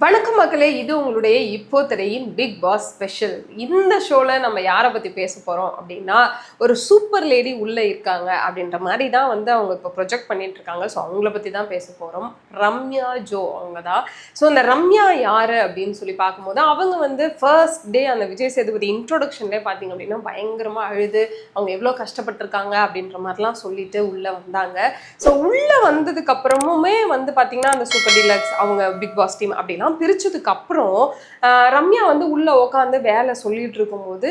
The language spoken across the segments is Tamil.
வணக்கம் மக்களே, இது உங்களுடைய இப்போ திரையின் பிக் பாஸ் ஸ்பெஷல். இந்த ஷோவில் நம்ம யாரை பற்றி பேச போகிறோம் அப்படின்னா, ஒரு சூப்பர் லேடி உள்ளே இருக்காங்க அப்படின்ற மாதிரி தான் அவங்க இப்போ ப்ரொஜெக்ட் பண்ணிட்டு இருக்காங்க. ஸோ அவங்கள பற்றி தான் பேச போகிறோம். ரம்யா ஜோ அவங்க தான். ஸோ அந்த ரம்யா யார் அப்படின்னு சொல்லி பார்க்கும்போது, அவங்க ஃபர்ஸ்ட் டே அந்த விஜய் சேதுபதி இன்ட்ரோடக்ஷன்லேயே பார்த்தீங்க அப்படின்னா பயங்கரமாக அழுது அவங்க எவ்வளோ கஷ்டப்பட்டிருக்காங்க அப்படின்ற மாதிரிலாம் சொல்லிட்டு உள்ளே வந்தாங்க. ஸோ உள்ளே வந்ததுக்கப்புறமுமே பார்த்தீங்கன்னா அந்த சூப்பர் டீலக்ஸ் அவங்க பிக் பாஸ் டீம் அப்படின்னா பிரிச்சதுக்கு அப்புறம் ரம்யா உள்ள உட்காந்து வேலை சொல்லிட்டு இருக்கும்போது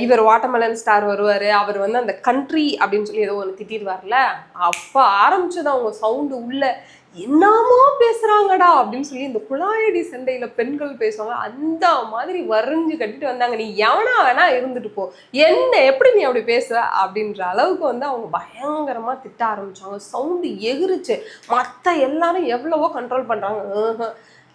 இவர் வாட்டர்மெலன் ஸ்டார் வருவாரு, அவர் அந்த கண்ட்ரி அப்படின்னு சொல்லி ஏதோ ஒன்று திட்டிடுவார்ல, அப்ப ஆரம்பிச்சது அவங்க சவுண்டு உள்ள என்னமோ பேசுறாங்கடா அப்படின்னு சொல்லி இந்த குழாயடி சண்டையில பெண்கள் பேசுவாங்க அந்த மாதிரி வரைஞ்சு கட்டிட்டு வந்தாங்க. நீ எவனா வேணா இருந்துட்டு போ, என்ன எப்படி நீ அப்படி பேசுவ அப்படின்ற அளவுக்கு அவங்க பயங்கரமா திட்ட ஆரம்பிச்சாங்க. சவுண்டு எகிருச்சு. மற்ற எல்லாரும் எவ்வளவோ கண்ட்ரோல் பண்றாங்க.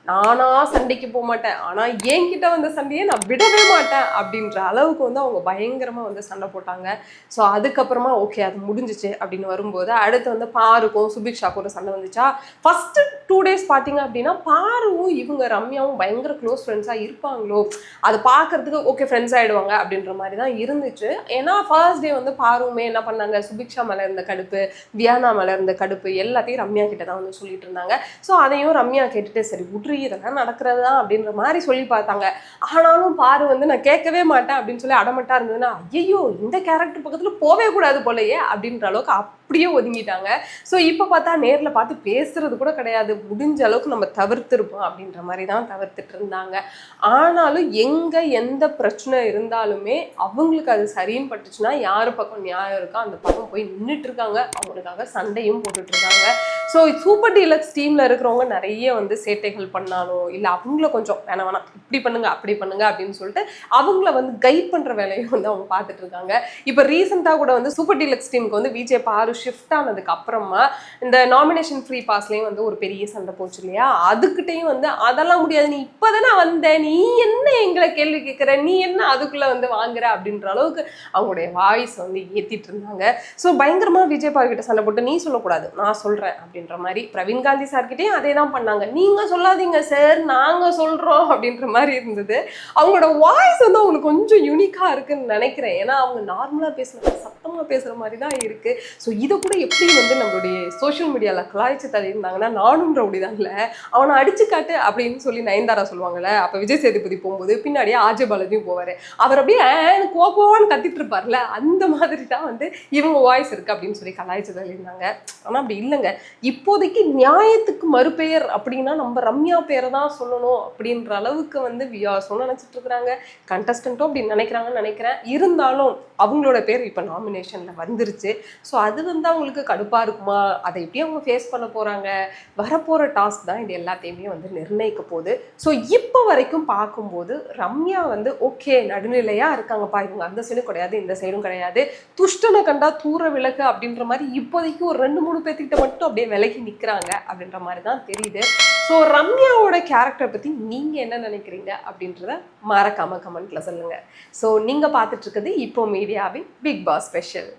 நானா சண்டைக்கு போக மாட்டேன், ஆனா என்கிட்ட சண்டையை நான் விடவே மாட்டேன் அப்படின்ற அளவுக்கு அவங்க பயங்கரமா சண்டை போட்டாங்க. ஸோ அதுக்கப்புறமா ஓகே அது முடிஞ்சிச்சு அப்படின்னு வரும்போது அடுத்து பாருக்கும் சுபிக்ஷாக்கும் ஒரு சண்டை வந்துச்சா. ஃபர்ஸ்ட் 2 days பார்த்தீங்க அப்படின்னா பாருவும் இவங்க ரம்யாவும் பயங்கர க்ளோஸ் ஃப்ரெண்ட்ஸாக இருப்பாங்களோ, அது பார்க்கறதுக்கு ஓகே ஃப்ரெண்ட்ஸ் ஆகிடுவாங்க அப்படின்ற மாதிரி தான் இருந்துச்சு. ஏன்னா ஃபர்ஸ்ட் டே பாருவுமே என்ன பண்ணாங்க, சுபிக்ஷா மேலே இருந்த கடுப்பு, வியானா மேலே இருந்த கடுப்பு எல்லாத்தையும் ரம்யா கிட்ட தான் சொல்லிட்டு இருந்தாங்க. ஸோ அதையும் ரம்யா கேட்டுட்டு சரி இதெல்லாம் நடக்கிறது தான் அப்படின்ற மாதிரி சொல்லி பார்த்தாங்க. ஆனாலும் பாரு நான் கேட்கவே மாட்டேன் அப்படின்னு சொல்லி அடமட்டா இருந்ததுன்னா, ஐயோ இந்த கேரக்டர் பக்கத்துல போவே கூடாது போலயே அப்படின்ற அளவுக்கு அப்படியே ஒதுங்கிட்டாங்க. ஸோ இப்போ பார்த்தா நேரில் பார்த்து பேசுறது கூட கிடையாது, முடிஞ்ச அளவுக்கு நம்ம தவிர்த்திருப்போம் அப்படின்ற மாதிரி தான் தவிர்த்துட்டு இருந்தாங்க. ஆனாலும் எந்த பிரச்சனை இருந்தாலுமே அவங்களுக்கு அது சரின்னு பட்டுச்சுன்னா யாரு பக்கம் நியாயம் இருக்கோ அந்த பக்கம் போய் நின்றுட்டு இருக்காங்க, அவங்களுக்காக சண்டையும் போட்டுட்டு இருக்காங்க. ஸோ சூப்பர் டீலக்ஸ் டீம்ல இருக்கிறவங்க நிறைய சேட்டைகள் பண்ணாலும் இல்லை அவங்கள கொஞ்சம் வேணாம் இப்படி பண்ணுங்க அப்படி பண்ணுங்க அப்படின்னு சொல்லிட்டு அவங்கள கைட் பண்ற வேலையை அவங்க பார்த்துட்டு இருக்காங்க. இப்போ ரீசெண்டாக கூட சூப்பர் டீலக்ஸ் டீமுக்கு விஜய் பாரு ஷிஃப்ட் ஆனதுக்கு அப்புறமா இந்த நாமினேஷன் ஃப்ரீ பாஸ்லேயும் ஒரு பெரிய சண்டை போச்சு இல்லையா. அதுக்கிட்டையும் அதெல்லாம் முடியாது, நீ இப்போதானே வந்த, நீ என்ன எங்களை கேள்வி கேட்குற, நீ என்ன அதுக்குள்ள வாங்குற அப்படின்ற அளவுக்கு அவங்களுடைய வாய்ஸ் ஏற்றிட்டு இருந்தாங்க. ஸோ பயங்கரமா விஜய் பாரு கிட்ட சண்டை போட்டு நீ சொல்லக்கூடாது நான் சொல்றேன் அப்படின்ற மாதிரி பிரவீன் காந்தி சார்கிட்டையும் அதே தான் பண்ணாங்க. நீங்க சொல்லாதீங்க சார் நாங்க சொல்றோம் அப்படின்ற மாதிரி இருந்தது. அவங்களோட வாய்ஸ் அவங்களுக்கு கொஞ்சம் யூனிக்கா இருக்குன்னு நினைக்கிறேன். ஏன்னா அவங்க நார்மலா பேசுறது சத்தமா பேசுற மாதிரி தான் இருக்கு. ஸோ இதை கூட எப்படி நம்மளுடைய சோஷியல் மீடியால கலாய்ச்சி தள்ளியிருந்தாங்கன்னா, நானும் ரவுடிதான்ல அவனை அடிச்சு காட்டு அப்படின்னு சொல்லி நயன்தாரா சொல்லுவாங்கல்ல, அப்ப விஜய் சேதுபதி போகும்போது பின்னாடியே ஆஜய் பாலாஜியும் போவாரு, அவர் அப்படியே கோவான்னு கத்திட்டு இருப்பார்ல, அந்த மாதிரி தான் இவங்க வாய்ஸ் இருக்கு அப்படின்னு சொல்லி கலாய்ச்சி தள்ளியிருந்தாங்க. ஆனா அப்படி இல்லைங்க. இப்போதைக்கு நியாயத்துக்கு மறுபெயர் அப்படின்னா நம்ம ரம்யா பேரை தான் சொல்லணும் அப்படின்ற அளவுக்கு வியாசம் நினைச்சிட்டு இருக்கிறாங்க. கண்டஸ்டன்ட்டும் அப்படி நினைக்கிறாங்கன்னு நினைக்கிறேன். இருந்தாலும் அவங்களோட பேர் இப்போ நாமினேஷன்ல வந்துருச்சு. ஸோ அது அவங்களுக்கு கடுப்பா இருக்குமா, அதை எப்படி அவங்க ஃபேஸ் பண்ண போறாங்க, வரப்போற டாஸ்க் தான் இது எல்லாத்தையுமே நிர்ணயிக்க போகுது. ஸோ இப்போ வரைக்கும் பார்க்கும்போது ரம்யா ஓகே நடுநிலையா இருக்காங்கப்பா, இவங்க அந்த சைடும் கிடையாது இந்த சைடும் கிடையாது, துஷ்டனை கண்டா தூர விலக்கு அப்படின்ற மாதிரி இப்போதைக்கு ஒரு 2-3 பேர்த்திட்ட மட்டும் அப்படியே விலகி நிற்கிறாங்க அப்படின்ற மாதிரி தான் தெரியுது. ஸோ ரம்யாவோட கேரக்டர் பற்றி நீங்கள் என்ன நினைக்கிறீங்க அப்படின்றத மறக்காம கமெண்ட்ல சொல்லுங்க. ஸோ நீங்கள் பார்த்துட்டு இருக்கிறது இப்போ மீடியாவின் பிக் பாஸ் ஸ்பெஷல்.